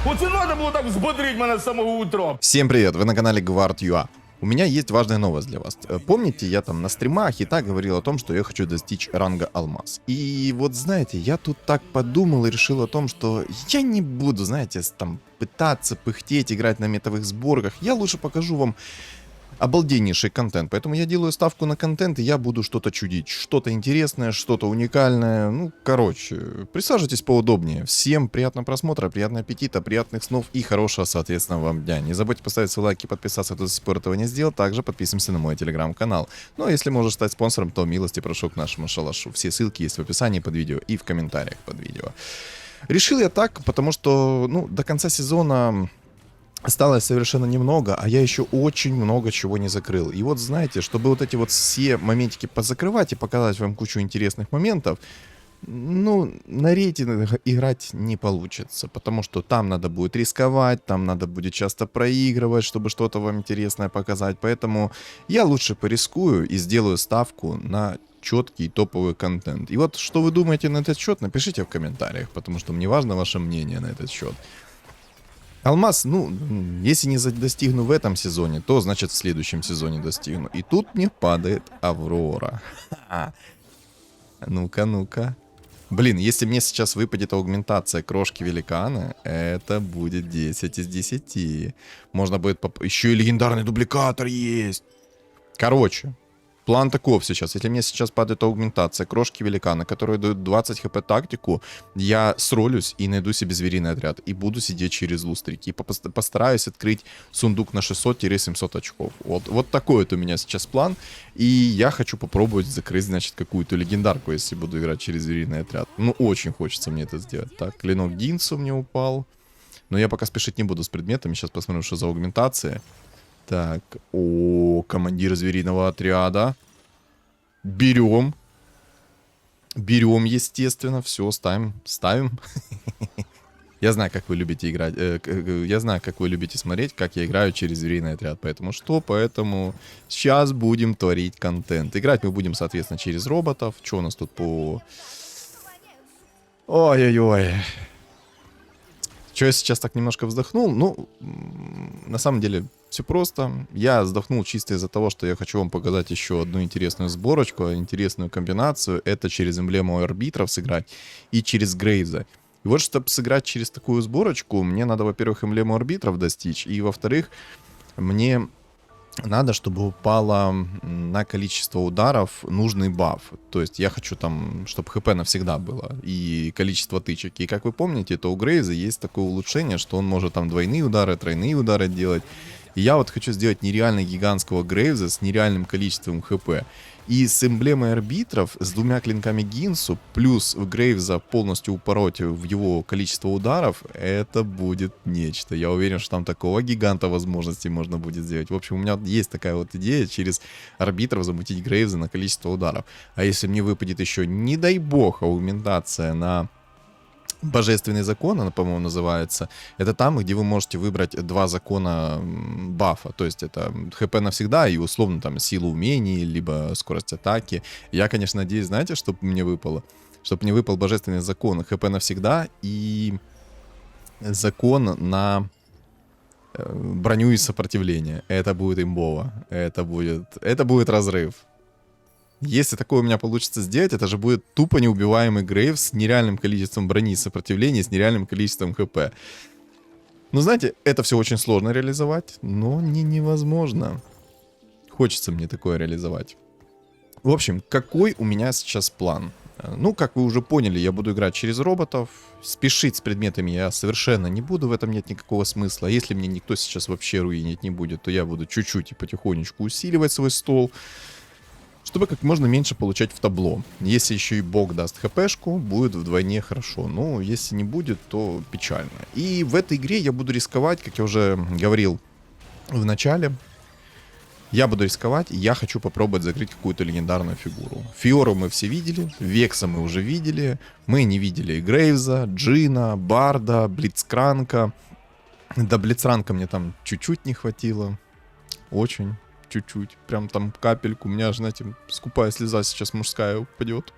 Оце треба було так взбодрить мене з самого утра. Всем привет, вы на канале Guard.ua. У меня есть важная новость для вас. Помните, я там на стримах и так говорил о том, что я хочу достичь ранга Алмаз. И вот знаете, я тут так подумал и решил о том, что я не буду, знаете, там пытаться пыхтеть, играть на метовых сборках. Я лучше покажу вам обалденнейший контент. Поэтому я делаю ставку на контент, и я буду что-то чудить. Что-то интересное, что-то уникальное. Ну, короче, присаживайтесь поудобнее. Всем приятного просмотра, приятного аппетита, приятных снов и хорошего, соответственно, вам дня. Не забудьте поставить свой лайк и подписаться, кто до сих пор этого не сделал. Также подписываемся на мой телеграм-канал. Ну, а если можешь стать спонсором, то милости прошу к нашему шалашу. Все ссылки есть в описании под видео и в комментариях под видео. Решил я так, потому что, ну, до конца сезона осталось совершенно немного, а я еще очень много чего не закрыл. И вот знаете, чтобы вот эти вот все моментики позакрывать и показать вам кучу интересных моментов, ну, на рейтингах играть не получится, потому что там надо будет рисковать, там надо будет часто проигрывать, чтобы что-то вам интересное показать. Поэтому я лучше порискую и сделаю ставку на четкий топовый контент. И вот что вы думаете на этот счет, напишите в комментариях, потому что мне важно ваше мнение на этот счет. Алмаз, ну, если не достигну в этом сезоне, то значит в следующем сезоне достигну. И тут мне падает Аврора. Ну-ка, ну-ка. Блин, если мне сейчас выпадет аугментация крошки великана, это будет 10 из 10. Можно будет... Еще и легендарный дубликатор есть. Короче, план таков сейчас. Если мне сейчас падает аугментация крошки великана, которая дает 20 хп тактику, я сролюсь и найду себе звериный отряд. И буду сидеть через лустрики. И постараюсь открыть сундук на 600-700 очков. Вот такой вот у меня сейчас план. И я хочу попробовать закрыть, значит, какую-то легендарку, если буду играть через звериный отряд. Ну, очень хочется мне это сделать. Так, клинок Гинсу мне упал. Но я пока спешить не буду с предметами. Сейчас посмотрим, что за аугментация. Так, командир звериного отряда. Берем. Берем, естественно. Все, ставим. Я знаю, как вы любите играть. Я знаю, как вы любите смотреть, как я играю через звериный отряд. Поэтому сейчас будем творить контент. Играть мы будем, соответственно, через роботов. Что у нас тут по... Ой-ой-ой. Что я сейчас так немножко вздохнул? Ну, на самом деле, все просто. Я вздохнул чисто из-за того, что я хочу вам показать еще одну интересную сборочку, интересную комбинацию. Это через эмблему арбитров сыграть и через Грейвза. И вот, чтобы сыграть через такую сборочку, мне надо, во-первых, эмблему арбитров достичь, и, во-вторых, мне надо, чтобы упало на количество ударов нужный баф. То есть я хочу там, чтобы хп навсегда было и количество тычек. И как вы помните, то у Грейза есть такое улучшение, что он может там двойные удары, тройные удары делать. И я вот хочу сделать нереально гигантского Грейвза с нереальным количеством хп. И с эмблемой арбитров, с двумя клинками Гинсу, плюс в Грейвза полностью упороть в его количество ударов, это будет нечто. Я уверен, что там такого гиганта возможностей можно будет сделать. В общем, у меня есть такая вот идея через арбитров замутить Грейвза на количество ударов. А если мне выпадет еще, не дай бог, аугментация на... Божественный закон, она, по-моему, называется. Это там, где вы можете выбрать два закона бафа. То есть это хп навсегда и условно там сила умений, либо скорость атаки. Я, конечно, надеюсь, знаете, чтобы мне выпало? Чтобы мне выпал божественный закон хп навсегда и закон на броню и сопротивление. Это будет имбово. Это будет разрыв. Если такое у меня получится сделать, это же будет тупо неубиваемый Грейв с нереальным количеством брони и сопротивления, с нереальным количеством хп. Ну, знаете, это все очень сложно реализовать, но не невозможно. Хочется мне такое реализовать. В общем, какой у меня сейчас план? Ну, как вы уже поняли, я буду играть через роботов. Спешить с предметами я совершенно не буду, в этом нет никакого смысла. Если мне никто сейчас вообще руинить не будет, то я буду чуть-чуть и потихонечку усиливать свой стол, чтобы как можно меньше получать в табло. Если еще и бог даст хпшку, будет вдвойне хорошо. Но если не будет, то печально. И в этой игре я буду рисковать, как я уже говорил в начале. Я буду рисковать, и я хочу попробовать закрыть какую-то легендарную фигуру. Фиору мы все видели, Векса мы уже видели. Мы не видели Грейвза, Джина, Барда, Блицкранка. До Блицкранка мне там чуть-чуть не хватило. Очень. Чуть-чуть, прям там капельку. У меня, знаете, скупая слеза сейчас мужская упадет.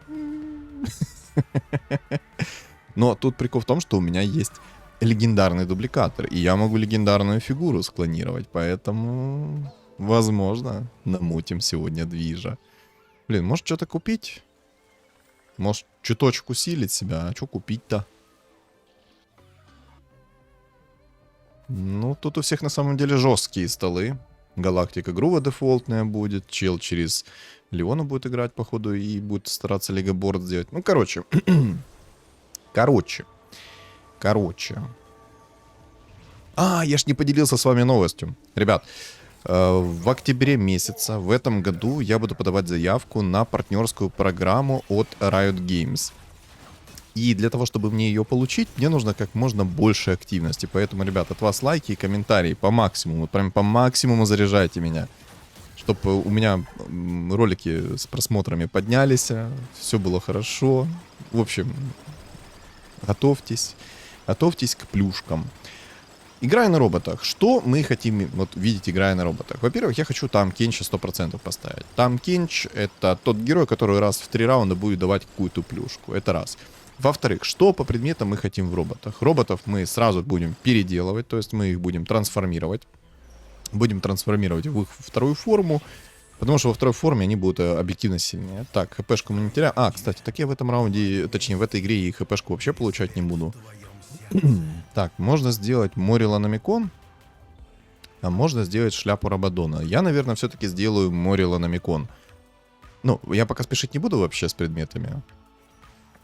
Но тут прикол в том, что у меня есть легендарный дубликатор. И я могу легендарную фигуру склонировать. Поэтому, возможно, намутим сегодня движа. Блин, может что-то купить? Может чуточек усилить себя? А что купить-то? Ну, тут у всех на самом деле жесткие столы. Галактика Грува дефолтная будет. Чел через Леона будет играть, походу, и будет стараться лигаборд сделать. Ну, короче. Короче. А, я ж не поделился с вами новостью. Ребят, в октябре месяца в этом году я буду подавать заявку на партнерскую программу от Riot Games. И для того, чтобы мне ее получить, мне нужно как можно больше активности. Поэтому, ребят, от вас лайки и комментарии по максимуму. Прям по максимуму заряжайте меня. Чтобы у меня ролики с просмотрами поднялись, все было хорошо. В общем, готовьтесь. Готовьтесь к плюшкам. Играя на роботах. Что мы хотим вот видеть, играя на роботах? Во-первых, я хочу там Кенча 100% поставить. Там Кенч — это тот герой, который раз в 3 раунда будет давать какую-то плюшку. Это раз. Во-вторых, что по предметам мы хотим в роботах? Роботов мы сразу будем переделывать, то есть мы их будем трансформировать. Будем трансформировать в их вторую форму, потому что во второй форме они будут объективно сильнее. Так, хпшку мы не теряем. А, кстати, так я в этом раунде, точнее в этой игре и хпшку вообще получать не буду. Так, можно сделать Морила Намикон, а можно сделать шляпу Рабадона. Я, наверное, все-таки сделаю Морила Намикон. Ну, я пока спешить не буду вообще с предметами.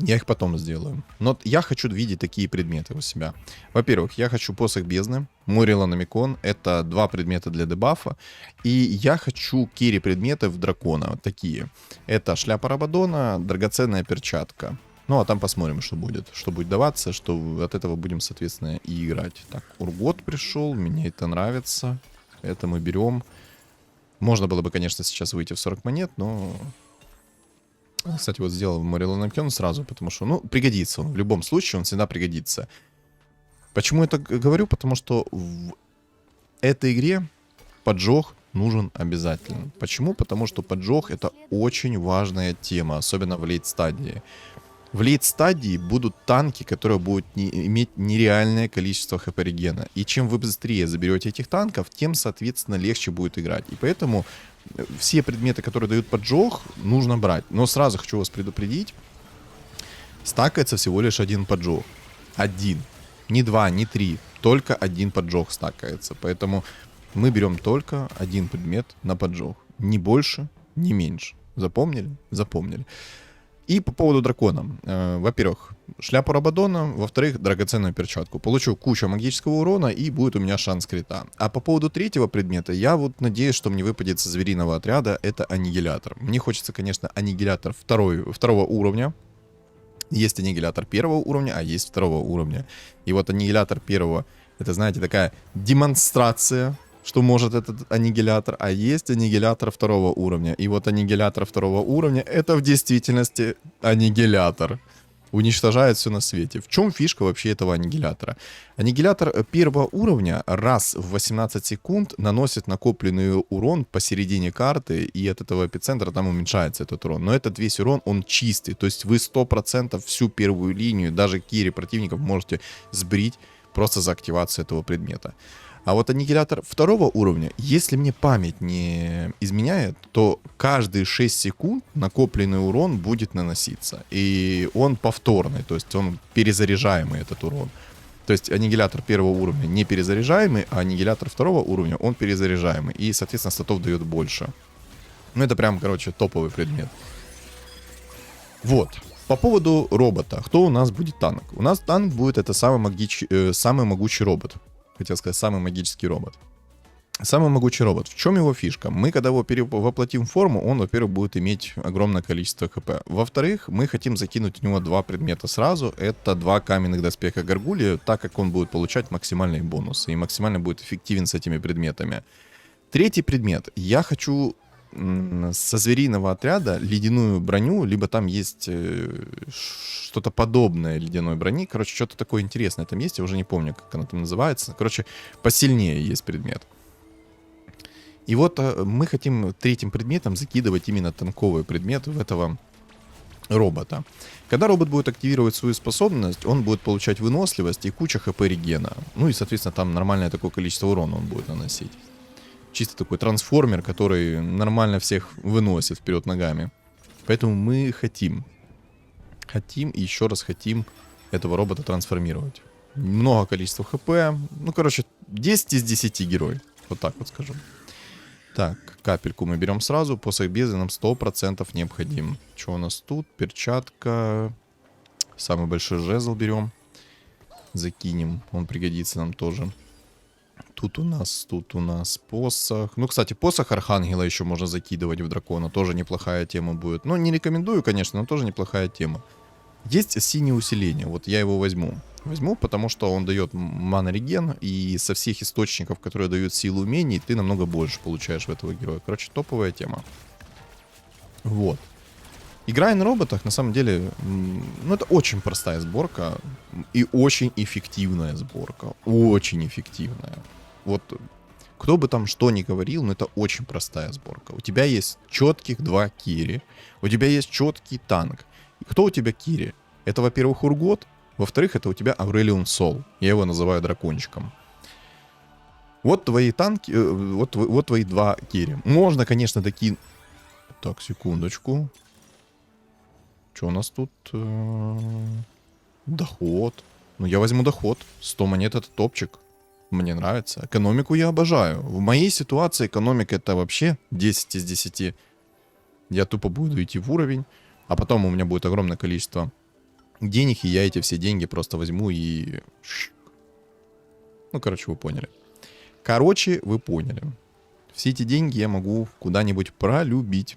Я их потом сделаю. Но я хочу видеть такие предметы у себя. Во-первых, я хочу посох бездны, Морила Намикон. Это 2 предмета для дебафа. И я хочу керри предметов дракона. Вот такие. Это шляпа Рабадона, драгоценная перчатка. Ну, а там посмотрим, что будет. Что будет даваться, что от этого будем, соответственно, и играть. Так, Ургот пришел, мне это нравится. Это мы берем. Можно было бы, конечно, сейчас выйти в 40 монет, но... Кстати, вот сделал Морила Намикон сразу, потому что, ну, пригодится он. В любом случае, он всегда пригодится. Почему я так говорю? Потому что в этой игре поджог нужен обязательно. Почему? Потому что поджог — это очень важная тема, особенно в лейт-стадии. В лейт-стадии будут танки, которые будут иметь нереальное количество хп-регена. И чем вы быстрее заберете этих танков, тем, соответственно, легче будет играть. И поэтому все предметы, которые дают поджог, нужно брать. Но сразу хочу вас предупредить, стакается всего лишь 1 поджог. 1. Не 2, не 3. Только 1 поджог стакается. Поэтому мы берем только 1 предмет на поджог. Ни больше, ни меньше. Запомнили? Запомнили. И по поводу дракона. Во-первых, шляпу Рабадона. Во-вторых, драгоценную перчатку. Получу кучу магического урона и будет у меня шанс крита. А по поводу третьего предмета, я вот надеюсь, что мне выпадет со звериного отряда. Это аннигилятор. Мне хочется, конечно, аннигилятор второго уровня. Есть аннигилятор 1-го уровня, а есть 2-го уровня. И вот аннигилятор 1-го, это, знаете, такая демонстрация, что может этот аннигилятор, а есть аннигилятор 2-го уровня. И вот аннигилятор 2-го уровня — это в действительности аннигилятор. Уничтожает все на свете. В чем фишка вообще этого аннигилятора? Аннигилятор 1-го уровня раз в 18 секунд наносит накопленный урон посередине карты, и от этого эпицентра там уменьшается этот урон. Но этот весь урон, он чистый. То есть вы 100% всю первую линию, даже керри противников, можете сбрить просто за активацию этого предмета. А вот аннигилятор 2-го уровня, если мне память не изменяет, то каждые 6 секунд накопленный урон будет наноситься. И он повторный, то есть он перезаряжаемый, этот урон. То есть аннигилятор 1-го уровня не перезаряжаемый, а аннигилятор 2-го уровня он перезаряжаемый. И, соответственно, статов дает больше. Ну, это прям, короче, топовый предмет. Вот. По поводу робота. Кто у нас будет танк? У нас танк будет это самый могучий робот. Хотел сказать, самый магический робот. Самый могучий робот. В чем его фишка? Мы, когда его воплотим в форму, он, во-первых, будет иметь огромное количество хп. Во-вторых, мы хотим закинуть в него 2 предмета сразу. Это 2 каменных доспеха Гаргульи, так как он будет получать максимальные бонусы и максимально будет эффективен с этими предметами. Третий предмет. Я хочу со звериного отряда ледяную броню, либо там есть что-то подобное ледяной брони. Короче, что-то такое интересное там есть, я уже не помню, как она там называется. Короче, посильнее есть предмет. И вот мы хотим третьим предметом закидывать именно танковый предмет в этого робота. Когда робот будет активировать свою способность, он будет получать выносливость и куча хп регена. Ну и, соответственно, там нормальное такое количество урона он будет наносить. Чисто такой трансформер, который нормально всех выносит вперед ногами. Поэтому мы хотим и еще раз хотим этого робота трансформировать. Много количества хп. Ну, короче, 10 из 10 герой. Вот так вот скажу. Так, капельку мы берем сразу. Посох бездны нам 100% необходим. Что у нас тут? Перчатка. Самый большой жезл берем. Закинем. Он пригодится нам тоже. Тут у нас посох. Ну, кстати, посох Архангела еще можно закидывать в дракона. Тоже неплохая тема будет. Ну, не рекомендую, конечно, но тоже неплохая тема. Есть синее усиление. Вот я его возьму. Возьму, потому что он дает мана-реген. И со всех источников, которые дают силу умений, ты намного больше получаешь в этого героя. Короче, топовая тема. Вот. Играя на роботах, на самом деле, ну, это очень простая сборка. И очень эффективная сборка. Очень эффективная. Вот, кто бы там что ни говорил, но это очень простая сборка. У тебя есть четких 2 кири. У тебя есть четкий танк. Кто у тебя кири? Это, во-первых, Ургот. Во-вторых, это у тебя Аурелион Сол. Я его называю дракончиком. Вот твои танки, вот твои 2 кири. Можно, конечно, такие... Так, секундочку. Что у нас тут? Доход. Ну, я возьму доход. 100 монет это топчик. Мне нравится. Экономику я обожаю. В моей ситуации экономика это вообще 10 из 10. Я тупо буду идти в уровень. А потом у меня будет огромное количество денег, и я эти все деньги просто возьму и... Ну, короче, вы поняли. Все эти деньги я могу куда-нибудь пролюбить.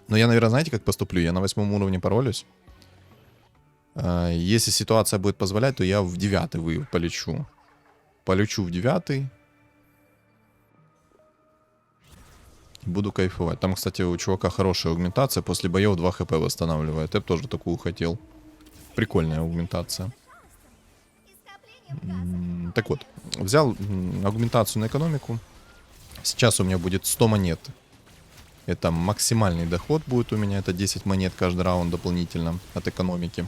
Но я, наверное, знаете, как поступлю? Я на 8 уровне поролюсь. Если ситуация будет позволять, то я в 9 полечу. Полечу в 9. Буду кайфовать. Там, кстати, у чувака хорошая аугментация. После боев 2 хп восстанавливает. Я бы тоже такую хотел. Прикольная аугментация. Так вот. Взял аугментацию на экономику. Сейчас у меня будет 100 монет. Это максимальный доход будет у меня. Это 10 монет каждый раунд дополнительно от экономики.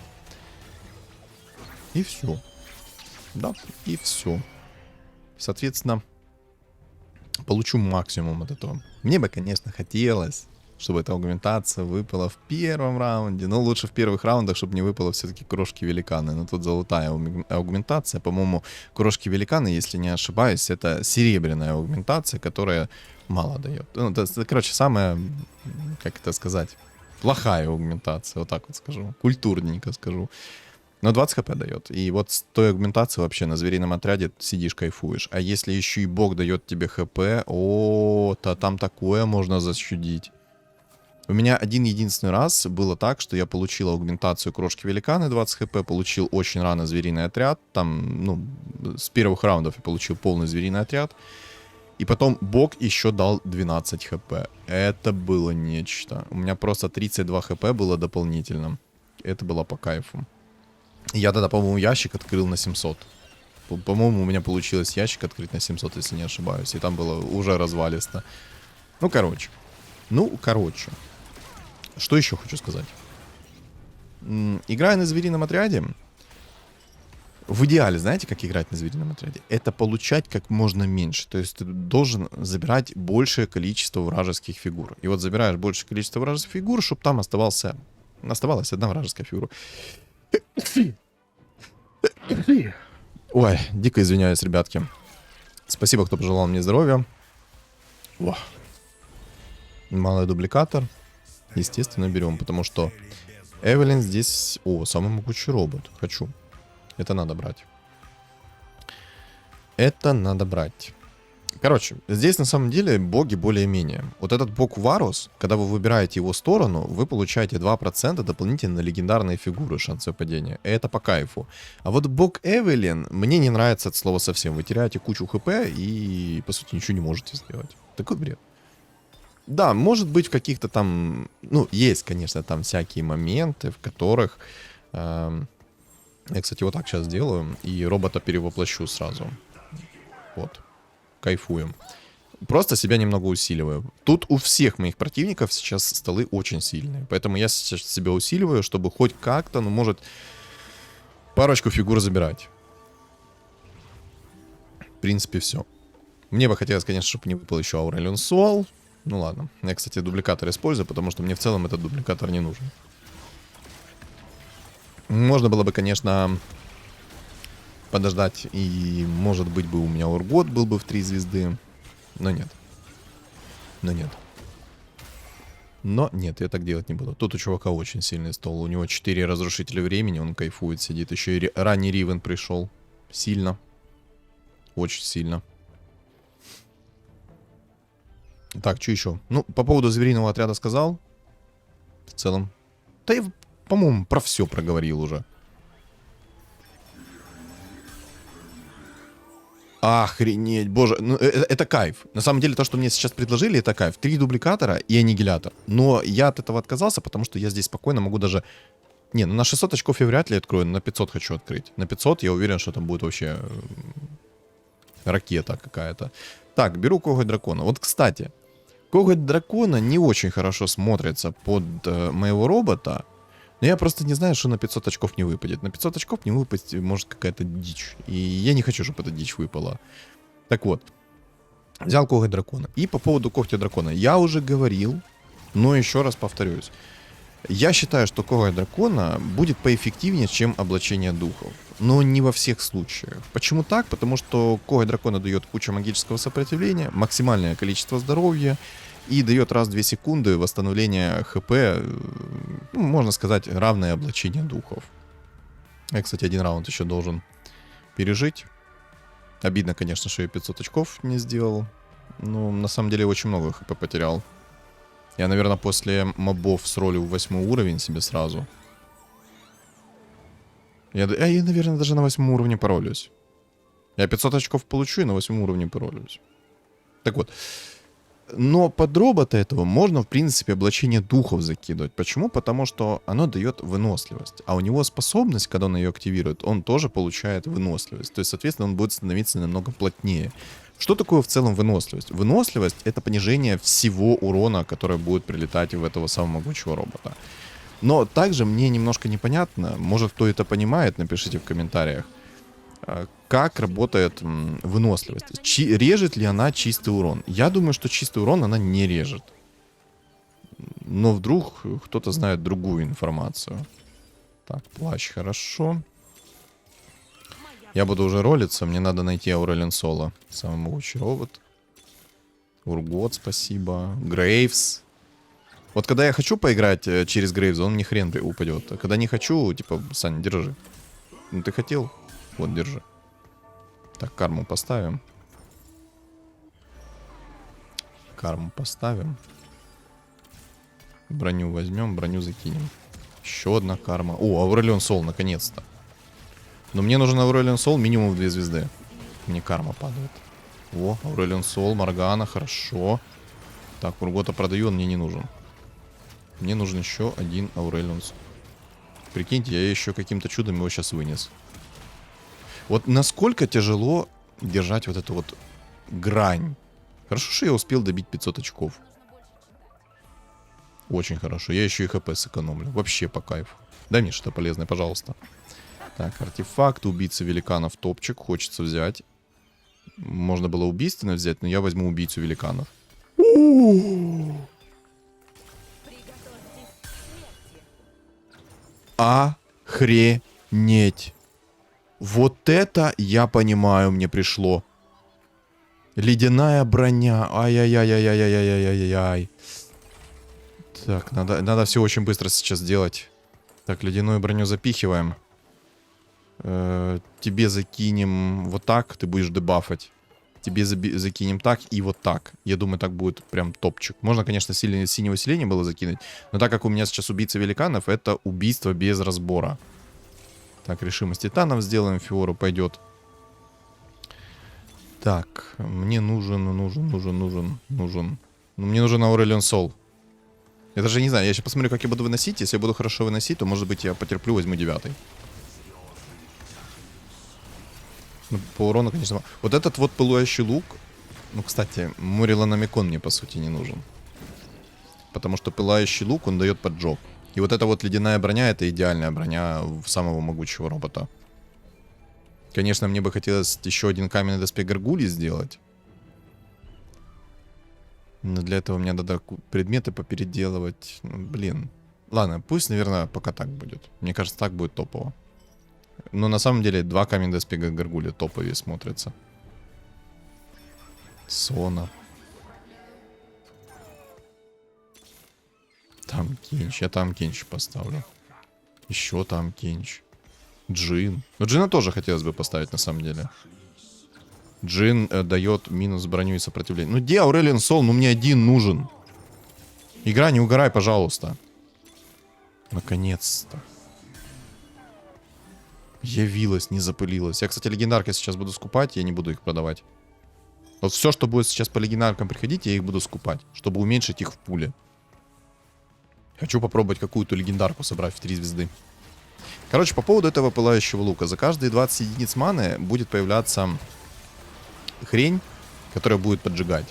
И все. Да, и все. Соответственно, получу максимум от этого. Мне бы, конечно, хотелось, чтобы эта аугментация выпала в первом раунде. Но лучше в первых раундах, чтобы не выпало все-таки крошки-великаны. Но тут золотая аугментация. По-моему, крошки-великаны, если не ошибаюсь, это серебряная аугментация, которая мало дает. Ну, это, короче, самая, как это сказать, плохая аугментация, вот так вот скажу. Культурненько скажу. Но 20 хп дает. И вот с той аугментацией вообще на зверином отряде сидишь, кайфуешь. А если еще и бог дает тебе хп, то там такое можно защудить. У меня один-единственный раз было так, что я получил аугментацию крошки великаны 20 хп, получил очень рано звериный отряд. Там, ну, с первых раундов я получил полный звериный отряд. И потом бог еще дал 12 хп. Это было нечто. У меня просто 32 хп было дополнительно. Это было по кайфу. Я тогда, по-моему, ящик открыл на 700. По-моему, у меня получилось ящик открыть на 700, если не ошибаюсь. И там было уже развалисто. Ну, короче. Что еще хочу сказать? Играя на зверином отряде, в идеале, знаете, как играть на зверином отряде? Это получать как можно меньше. То есть ты должен забирать большее количество вражеских фигур. И вот забираешь большее количество вражеских фигур, чтобы там оставалась одна вражеская фигура. Ой, дико извиняюсь, ребятки. Спасибо, кто пожелал мне здоровья. О. Малый дубликатор. Естественно, берем, потому что Эвелин здесь... О, самый могучий робот. Хочу. Это надо брать. Короче, здесь на самом деле боги более-менее. Вот этот бог Варус, когда вы выбираете его сторону, вы получаете 2% дополнительно на легендарные фигуры шанса падения. Это по кайфу. А вот бог Эвелин, мне не нравится от слова совсем. Вы теряете кучу хп и, по сути, ничего не можете сделать. Такой бред. Да, может быть в каких-то там... Ну, есть, конечно, там всякие моменты, в которых... Я, кстати, вот так сейчас делаю. И робота перевоплощу сразу. Вот. Кайфуем. просто себя немного усиливаю. Тут у всех моих противников сейчас столы очень сильные. Поэтому я сейчас себя усиливаю, чтобы хоть как-то, ну, может, парочку фигур забирать. В принципе, все. Мне бы хотелось, конечно, чтобы не выпал еще Аурелион Сол. Ну ладно. Я, кстати, дубликатор использую, потому что мне в целом этот дубликатор не нужен. Можно было бы, конечно, подождать, и, может быть, бы у меня Ургот был бы в 3 звезды. Но нет. Но нет. Но нет, я так делать не буду. Тут у чувака очень сильный стол. У него 4 разрушителя времени, он кайфует, сидит. Еще и ранний Ривен пришел. Сильно. Очень сильно. Так, что еще? Ну, по поводу звериного отряда сказал. В целом. Да я, по-моему, про все проговорил уже. Охренеть, боже, ну это кайф. На самом деле то, что мне сейчас предложили, это кайф. 3 дубликатора и аннигилятор. Но я от этого отказался, потому что я здесь спокойно могу даже... Не, ну на 600 очков я вряд ли открою, на 500 хочу открыть. На 500 я уверен, что там будет вообще ракета какая-то. Так, беру коготь дракона. Вот, кстати, коготь дракона не очень хорошо смотрится под моего робота. Но я просто не знаю, что на 500 очков не выпадет. На 500 очков не выпасть может какая-то дичь. И я не хочу, чтобы эта дичь выпала. Так вот. Взял коготь дракона. И по поводу когтя дракона. Я уже говорил, но еще раз повторюсь. Я считаю, что коготь дракона будет поэффективнее, чем облачение духов. Но не во всех случаях. Почему так? Потому что коготь дракона дает кучу магического сопротивления, максимальное количество здоровья. И дает раз в 2 секунды восстановление ХП, ну, можно сказать, равное облачение духов. Я, кстати, 1 раунд еще должен пережить. Обидно, конечно, что я 500 очков не сделал. Но на самом деле очень много ХП потерял. Я, наверное, после мобов сролил 8 уровень себе сразу. Я, наверное, даже на 8 уровне поролюсь. Я 500 очков получу и на 8 уровне поролюсь. Так вот. Но под робота этого можно, в принципе, облачение духов закидывать. Почему? Потому что оно дает выносливость. А у него способность, когда он ее активирует, он тоже получает выносливость. То есть, соответственно, он будет становиться намного плотнее. Что такое в целом выносливость? Выносливость — это понижение всего урона, который будет прилетать в этого самого могучего робота. Но также мне немножко непонятно, может, кто это понимает, напишите в комментариях, как работает выносливость. Режет ли она чистый урон? Я думаю, что чистый урон она не режет. Но вдруг кто-то знает другую информацию. Так, плащ хорошо. Я буду уже ролиться. Мне надо найти Аурелион Соло. Самый могучий робот. Ургот, спасибо. Грейвс. Вот когда я хочу поиграть через Грейвза, он мне хрен упадет. А когда не хочу, типа, Саня, держи. Ну ты хотел? Вот, держи. Так, карму поставим. Карму поставим. Броню возьмем, броню закинем. Еще одна карма. О, Аурелион Сол, наконец-то. Но мне нужен Аурелион Сол минимум в 2 звезды. Мне карма падает. О, Аурелион Сол, Моргана, хорошо. Так, Ургота продаю, он мне не нужен. Мне нужен еще 1 Аурелион Сол. Прикиньте, я еще каким-то чудом его сейчас вынес. Вот насколько тяжело держать вот эту вот грань. Хорошо, что я успел добить 500 очков. Очень хорошо. Я еще и ХП сэкономлю. Вообще по кайфу. Дай мне что-то полезное, пожалуйста. Так, артефакт, убийца великанов, топчик. Хочется взять. Можно было убийственно взять, но я возьму убийцу великанов. Охренеть. Вот это, я понимаю, мне пришло. Ледяная броня. Ай-яй-яй-яй-яй-яй-яй-яй-яй. Так, надо все очень быстро сейчас сделать. Так, ледяную броню запихиваем. Тебе закинем вот так, ты будешь дебафать. Тебе закинем так и вот так. Я думаю, так будет прям топчик. Можно, конечно, синего селения было закинуть. Но так как у меня сейчас убийца великанов, это убийство без разбора. Так, решимость титанов сделаем. Фиору пойдет. Так, мне нужен. Ну, мне нужен Аурелион Сол. Я даже не знаю, я сейчас посмотрю, как я буду выносить. Если я буду хорошо выносить, то, может быть, я потерплю, возьму 9. Ну, по урону, конечно. Вот этот вот пылающий лук, Ну, кстати, Муриланомикон мне, по сути, не нужен. Потому что пылающий лук, он дает поджог. И вот эта вот ледяная броня, это идеальная броня самого могучего робота. Конечно, мне бы хотелось еще один каменный доспех горгульи сделать. Но для этого мне надо предметы попеределывать. Ну, блин. Ладно, пусть, наверное, пока так будет. Мне кажется, так будет топово. Но на самом деле 2 каменных доспеха горгульи топовее смотрятся. Сона. Там Кинч. Я там Кинч поставлю. Еще там Кинч. Джин. Ну, Джина тоже хотелось бы поставить, на самом деле. Джин дает минус броню и сопротивление. Ну, где Аурелиан Сол? Ну, мне один нужен. Игра, не угорай, пожалуйста. Наконец-то. Явилась, не запылилась. Я, кстати, легендарки сейчас буду скупать, я не буду их продавать. Вот все, что будет сейчас по легендаркам приходить, я их буду скупать, чтобы уменьшить их в пуле. Хочу попробовать какую-то легендарку собрать в 3 звезды. Короче, по поводу этого пылающего лука. За каждые 20 единиц маны будет появляться хрень, которая будет поджигать.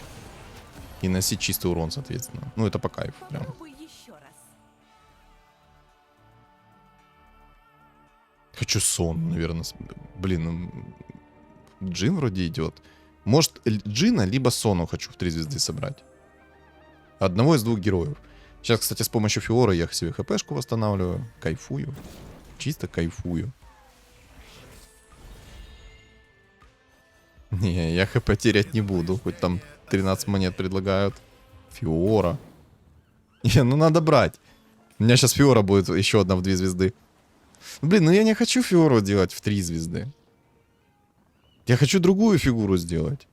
И носить чистый урон, соответственно. Ну, это по кайфу прям. Хочу сон, наверное. Блин, ну, Джин вроде идет. Может, Джина, либо Сону хочу в 3 звезды собрать. Одного из 2 героев. Сейчас, кстати, с помощью Фиора я себе хпшку восстанавливаю. Кайфую. Чисто кайфую. Не, я хп терять не буду. Хоть там 13 монет предлагают. Фиора. Не, ну надо брать. У меня сейчас Фиора будет еще одна в 2 звезды. Блин, ну я не хочу Фиору делать в 3 звезды. Я хочу другую фигуру сделать.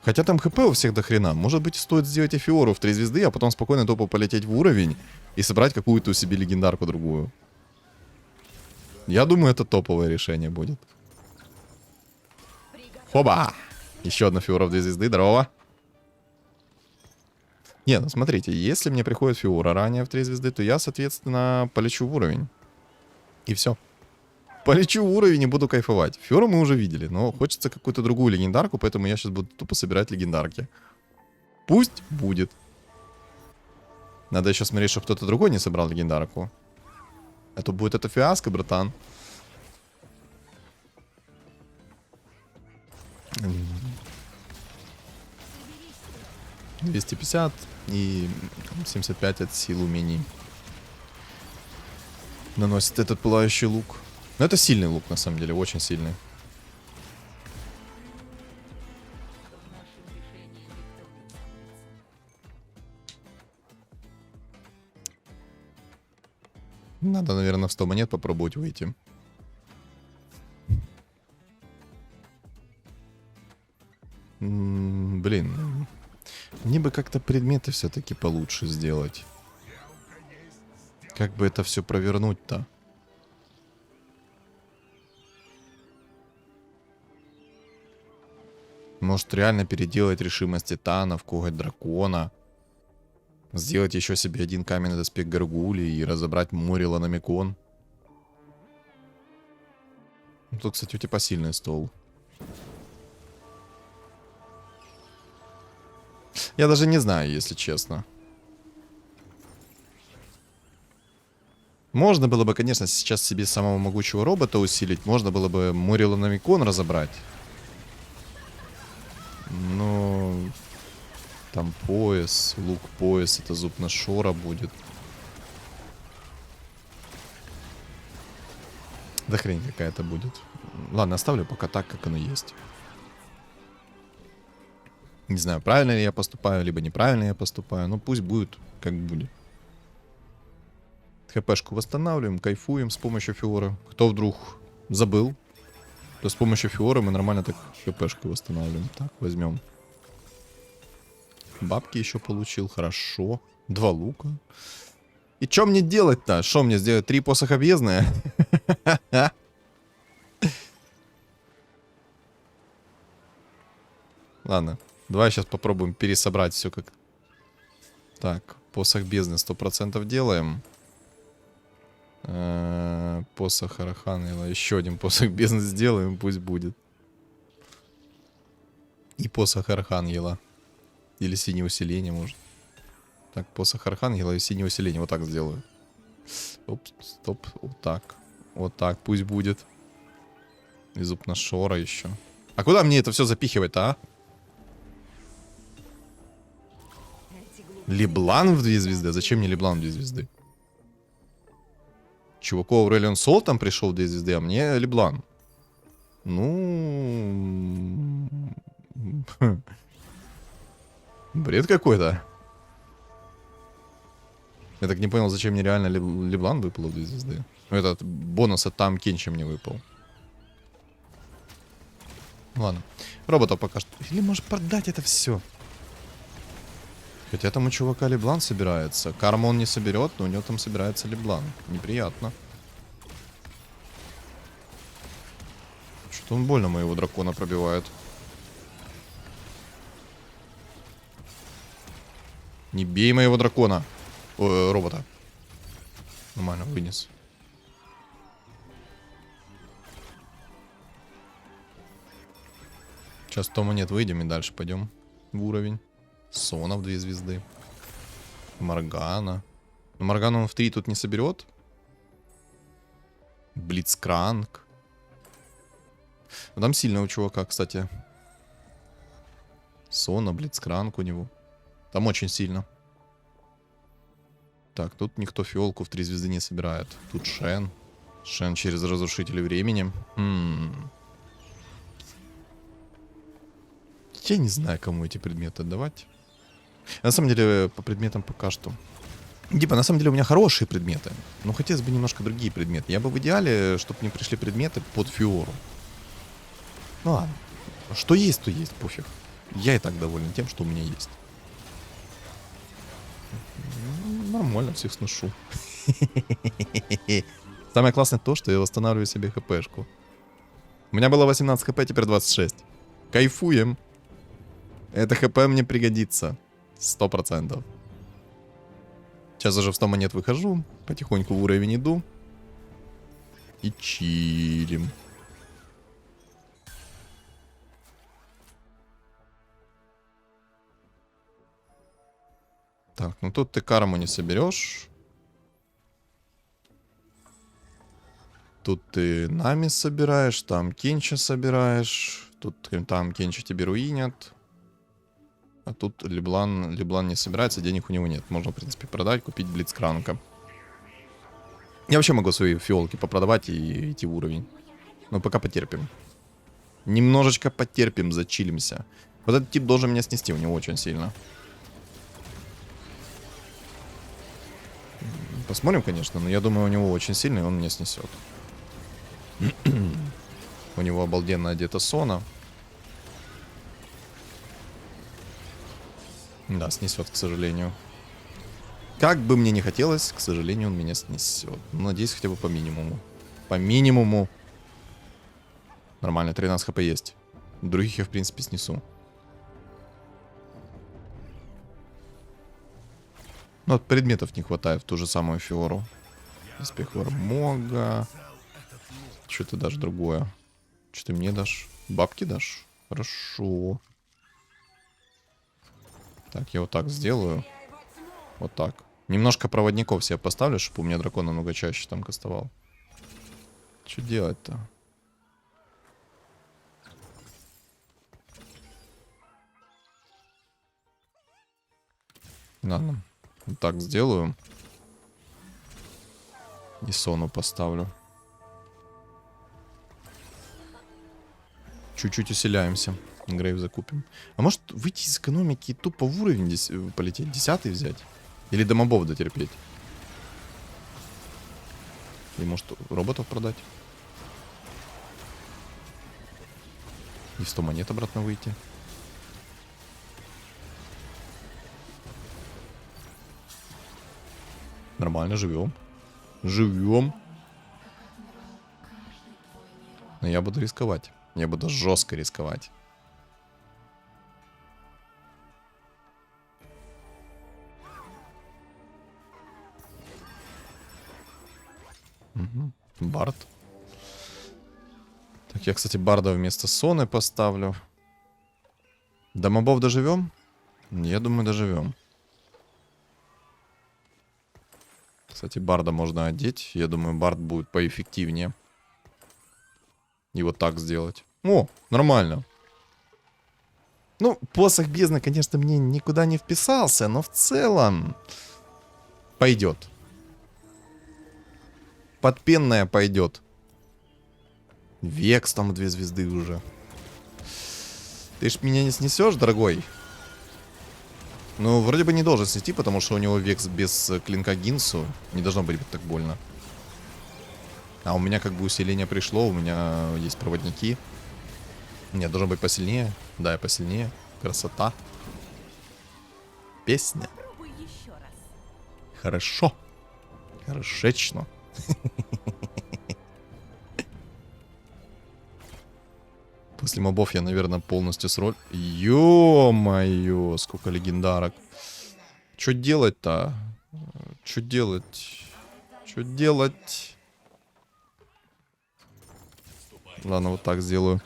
Хотя там хп у всех до хрена. Может быть, стоит сделать и Фиору в 3 звезды, а потом спокойно тупо полететь в уровень и собрать какую-то себе легендарку другую. Я думаю, это топовое решение будет. Хоба! Еще одна Фиора в 2 звезды, здорово. Не, ну смотрите, если мне приходит Фиора ранее в 3 звезды, то я, соответственно, полечу в уровень. И все. Полечу в уровень и буду кайфовать. Фиору мы уже видели, но хочется какую-то другую легендарку, поэтому я сейчас буду тупо собирать легендарки. Пусть будет. Надо еще смотреть, чтобы кто-то другой не собрал легендарку. А то будет это фиаско, братан. — 250 и 75 от сил умений наносит этот пылающий лук. Но это сильный лук, на самом деле, очень сильный. Надо, наверное, в 100 монет попробовать выйти. Блин. Мне бы как-то предметы все-таки получше сделать. Как бы это все провернуть-то? Может, реально переделать решимость Титана в коготь дракона. Сделать еще себе один каменный доспех горгульи и разобрать Муриланомикон. Тут, кстати, у тебя сильный стол. Я даже не знаю, если честно. Можно было бы, конечно, сейчас себе самого могучего робота усилить. Можно было бы Муриланомикон разобрать. Но... Там пояс, лук-пояс, это зуб Нашора будет. Да хрень какая-то будет. Ладно, оставлю пока так, как оно есть. Не знаю, правильно ли я поступаю, либо неправильно я поступаю. Но пусть будет, как будет. ХПшку восстанавливаем, кайфуем с помощью Фиора. Кто вдруг забыл, то с помощью Фиора мы нормально так ХПшку восстанавливаем. Так, возьмем. Бабки еще получил, хорошо. 2 лука. И что мне делать-то? Что мне сделать? 3 посоха бездны? Ладно, давай сейчас попробуем пересобрать все как... Так, посох бездны 100% делаем. Посох Араханила. Еще один посох бездны сделаем, пусть будет. И посох Архангела. Или синее усиление, может. Так, посох Архангела и синее усиление. Вот так сделаю. Оп, стоп. Вот так. Вот так пусть будет. И зуб на Шора еще. А куда мне это все запихивать-то, а? Леблан в 2 звезды? Зачем мне Леблан в 2 звезды? Чуваку Аурелион Сол там пришел в 2 звезды, а мне Леблан. Ну... Бред какой-то. Я так не понял, зачем мне реально Леблан выпал в 2 звезды. Этот бонус от там Кенча мне выпал. Ладно. Роботов пока что. Или может продать это все. Хотя там у чувака Леблан собирается. Карму он не соберет, но у него там собирается Леблан. Неприятно. Что-то он больно моего дракона пробивает. Не бей моего дракона. Ой, робота. Нормально, вынес. Сейчас 100 монет выйдем и дальше пойдем в уровень. Сона в 2 звезды. Моргана. Но Моргану он в 3 тут не соберет. Блицкранк. Там сильно у чувака, кстати. Сона, Блицкранк у него. Там очень сильно. Так, тут никто фиолку в 3 звезды не собирает. Тут Шен. Шен через разрушители времени. Я не знаю, кому эти предметы отдавать. На самом деле, по предметам пока что. Типа, на самом деле у меня хорошие предметы. Но хотелось бы немножко другие предметы. Я бы в идеале, чтобы мне пришли предметы под Фиору. Ну ладно. Что есть, то есть, пофиг. Я и так доволен тем, что у меня есть. Нормально всех сношу. Самое классное то, что я восстанавливаю себе хпшку. У меня было 18 хп, теперь 26. Кайфуем. Это хп мне пригодится. 100%. Сейчас уже в 100 монет выхожу. Потихоньку в уровень иду. И чилим. Так, ну тут ты карму не соберешь. Тут ты нами собираешь, там Кенча собираешь. Тут там Кенча тебе руинят. А тут Леблан не собирается, денег у него нет. Можно, в принципе, продать, купить Блицкранка. Я вообще могу свои фиолки попродавать и идти в уровень. Но пока потерпим. Немножечко потерпим, зачилимся. Вот этот тип должен меня снести, у него очень сильно. Посмотрим, конечно, но я думаю, у него очень сильный, он меня снесет. У него обалденно одета Сона. Да, снесет, к сожалению. Как бы мне не хотелось, к сожалению, он меня снесет. Надеюсь, хотя бы по минимуму. По минимуму. Нормально, 13 хп есть. Других я, в принципе, снесу. Ну, вот предметов не хватает в ту же самую Фиору. Доспех Вармога. Что ты дашь другое? Что ты мне дашь? Бабки дашь? Хорошо. Так, я вот так сделаю. Вот так. Немножко проводников себе поставлю, чтобы у меня дракон намного чаще там кастовал. Что делать-то? Ладно. Вот так сделаю. И Сону поставлю. Чуть-чуть усиляемся. Грейв закупим. А может выйти из экономики и тупо в уровень полететь? 10-й взять? Или до мобов дотерпеть? Или может роботов продать? И 100 монет обратно выйти. Нормально, живем. Живем. Но я буду рисковать. Я буду жестко рисковать. Угу. Бард. Так, я, кстати, Барда вместо Соны поставлю. До мобов доживем? Я думаю, доживем. Кстати, барда можно одеть. Я думаю, бард будет поэффективнее. И вот так сделать. О, нормально. Ну, посох бездны, конечно, мне никуда не вписался, но в целом пойдет. Подпенная пойдет. Векс там 2 звезды уже. Ты ж меня не снесешь, дорогой? Ну, вроде бы не должен снести, потому что у него векс без клинка Гинсу. Не должно быть так больно. А у меня как бы усиление пришло, у меня есть проводники. Нет, должно быть посильнее. Да, я посильнее. Красота. Песня. Попробуй еще раз. Хорошо. Хорошечно. После мобов я, наверное, полностью сроль... Ё-моё, сколько легендарок. Чё делать-то? Чё делать? Чё делать? Ладно, вот так сделаю.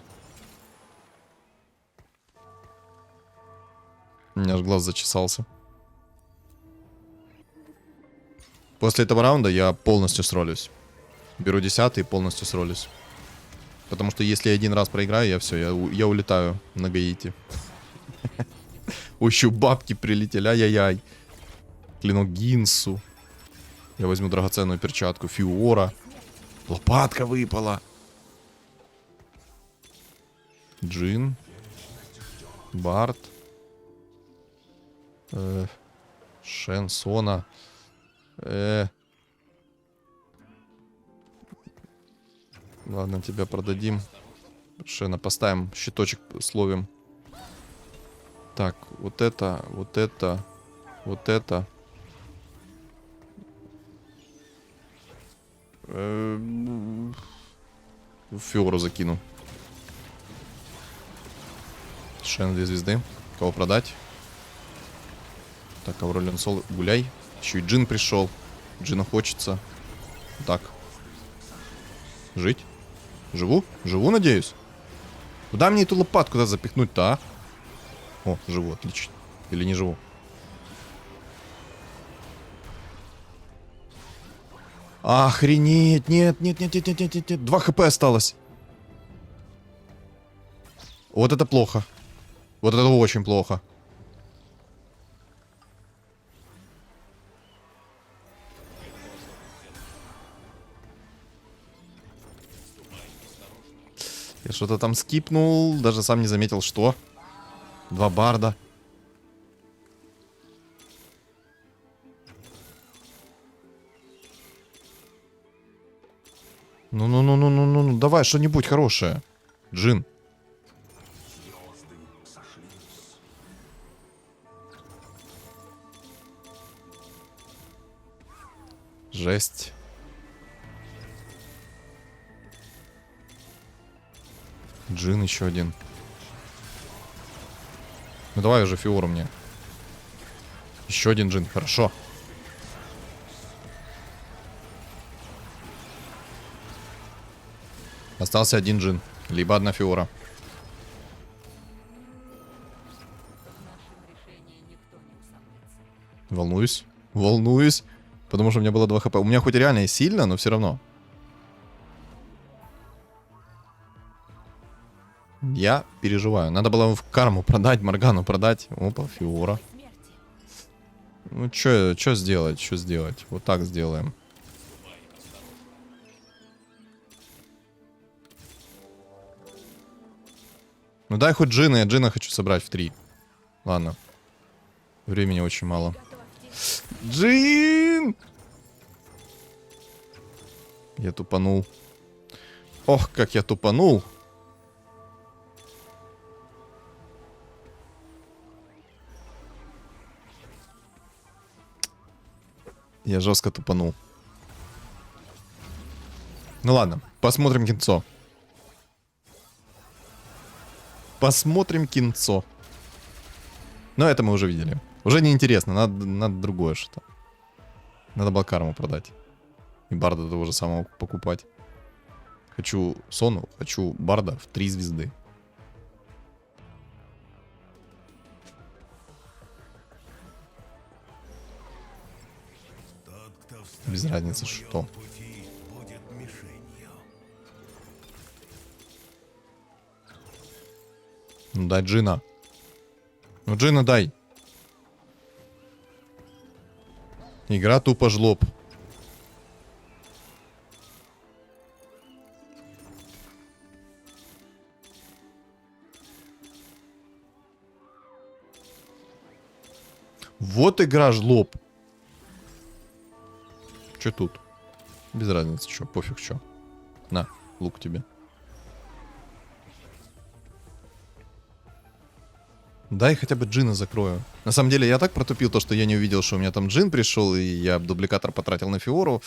У меня аж глаз зачесался. После этого раунда я полностью сролюсь. Беру 10 и полностью сролюсь. Потому что если я один раз проиграю, я все, я улетаю на Гаити. Ой, еще бабки прилетели, ай-яй-яй. Клинок Гинсу. Я возьму драгоценную перчатку Фиора. Лопатка выпала. Джин. Барт. Шен, Сона. Ладно, тебя продадим. Шена поставим, щиточек словим. Так, вот это, вот это, вот это. Фиору закину. Шен 2 звезды. Кого продать? Так, Аурелион Сол, гуляй. Еще и Джин пришел. Джина хочется. Так. Жить? Живу? Живу, надеюсь? Куда мне эту лопатку запихнуть-то, а? О, живу, отлично. Или не живу? Охренеть! Нет, нет, нет, нет, нет, нет, нет, нет. 2 хп осталось. Вот это плохо. Вот это очень плохо. Я что-то там скипнул, даже сам не заметил, что. 2 барда. Ну, давай что-нибудь хорошее. Джин. Жесть. Джин еще один. Ну давай уже Фиору мне. Еще один джин, хорошо. Остался один джин, либо одна Фиора. Волнуюсь, волнуюсь, потому что у меня было 2 хп. У меня хоть реально и сильно, но все равно. Я переживаю. Надо было в карму продать, Моргану продать. Опа, Фиора. Ну, что сделать? Что сделать? Вот так сделаем. Ну, дай хоть Джина. Я Джина хочу собрать в 3. Ладно. Времени очень мало. Джин! Я тупанул. Ох, как я тупанул. Я жестко тупанул. Ну ладно, посмотрим кинцо. Посмотрим кинцо. Но это мы уже видели. Уже неинтересно, надо другое что-то. Надо было карму продать. И барда того же самого покупать. Хочу Сону, хочу барда в 3 звезды. Без разницы, что. Ну дай Джина. Ну Джина дай. Игра тупо жлоб. Вот игра жлоб. Че тут? Без разницы, что, пофиг, что. На, лук тебе. Дай хотя бы Джина закрою. На самом деле, я так протупил то, что я не увидел, что у меня там Джин пришел, и я дубликатор потратил на Фиору.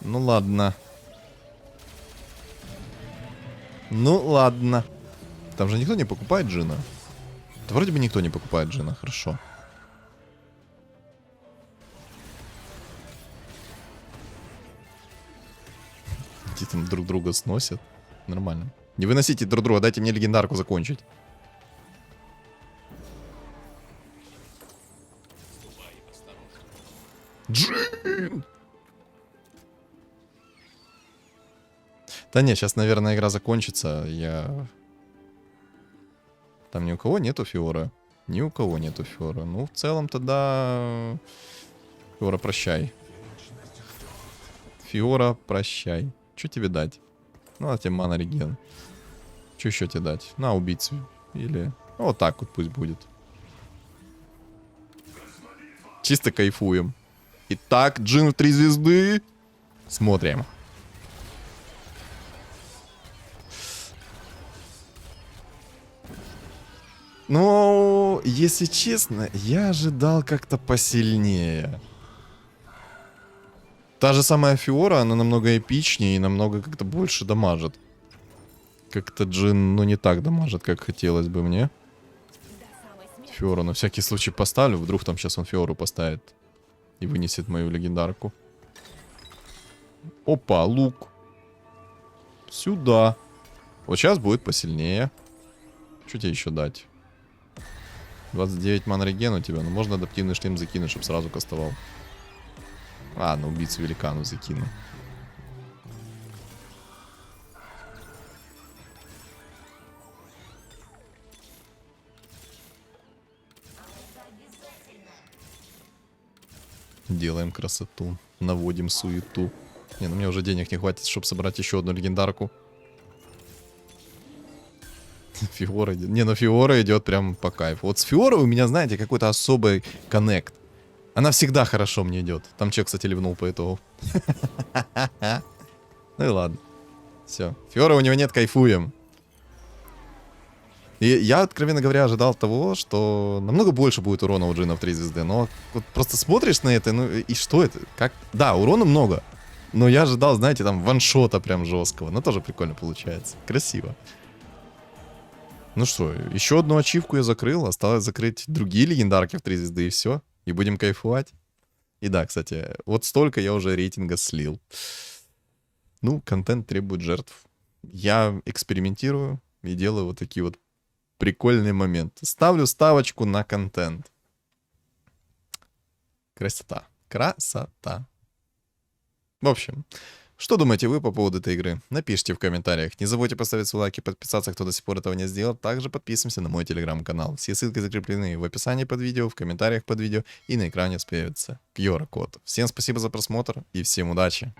Ну ладно. Ну ладно. Там же никто не покупает Джина. Да вроде бы никто не покупает Джина, хорошо. Где там друг друга сносят. Нормально. Не выносите друг друга, дайте мне легендарку закончить. Джин! Да не, сейчас, наверное, игра закончится. Там ни у кого нету Фиора. Ни у кого нету Фиора. Ну, в целом тогда... Фиора, прощай. Фиора, прощай. Что тебе дать? Ну, а тебе мана реген. Что еще тебе дать? На, убийцу. Или... Ну, вот так вот пусть будет. Чисто кайфуем. Итак, Джин в 3 звезды. Смотрим. Ну, если честно, я ожидал как-то посильнее. Та же самая Фиора, она намного эпичнее и намного как-то больше дамажит. Как-то Джин, ну, не так дамажит, как хотелось бы мне. Фиору на всякий случай поставлю. Вдруг там сейчас он Фиору поставит. И вынесет мою легендарку. Опа, лук. Сюда. Вот сейчас будет посильнее. Что тебе еще дать? 29 ман реген у тебя. Ну, можно адаптивный шлем закинуть, чтобы сразу кастовал. А, на убийцу великану закину. Делаем красоту. Наводим суету. Не, ну мне уже денег не хватит, чтобы собрать еще одну легендарку. Фиора идет. Не, ну Фиора идет прям по кайфу. Вот с Фиорой у меня, знаете, какой-то особый коннект. Она всегда хорошо мне идет. Там человек, кстати, ливнул по итогу. Ну и ладно. Все. Фиора у него нет, кайфуем. И я, откровенно говоря, ожидал того, что намного больше будет урона у Джина в 3 звезды. Но вот просто смотришь на это, ну и что это? Как? Да, урона много. Но я ожидал, знаете, там ваншота прям жесткого. Но тоже прикольно получается. Красиво. Ну что, еще одну ачивку я закрыл. Осталось закрыть другие легендарки в 3 звезды и все. И будем кайфовать. И да, кстати, вот столько я уже рейтинга слил. Ну, контент требует жертв. Я экспериментирую и делаю вот такие вот прикольные моменты. Ставлю ставочку на контент. Красота. Красота. В общем, что думаете вы по поводу этой игры? Напишите в комментариях. Не забудьте поставить свой лайк и подписаться, кто до сих пор этого не сделал. Также подписываемся на мой телеграм-канал. Все ссылки закреплены в описании под видео, в комментариях под видео и на экране появится QR-код. Всем спасибо за просмотр и всем удачи!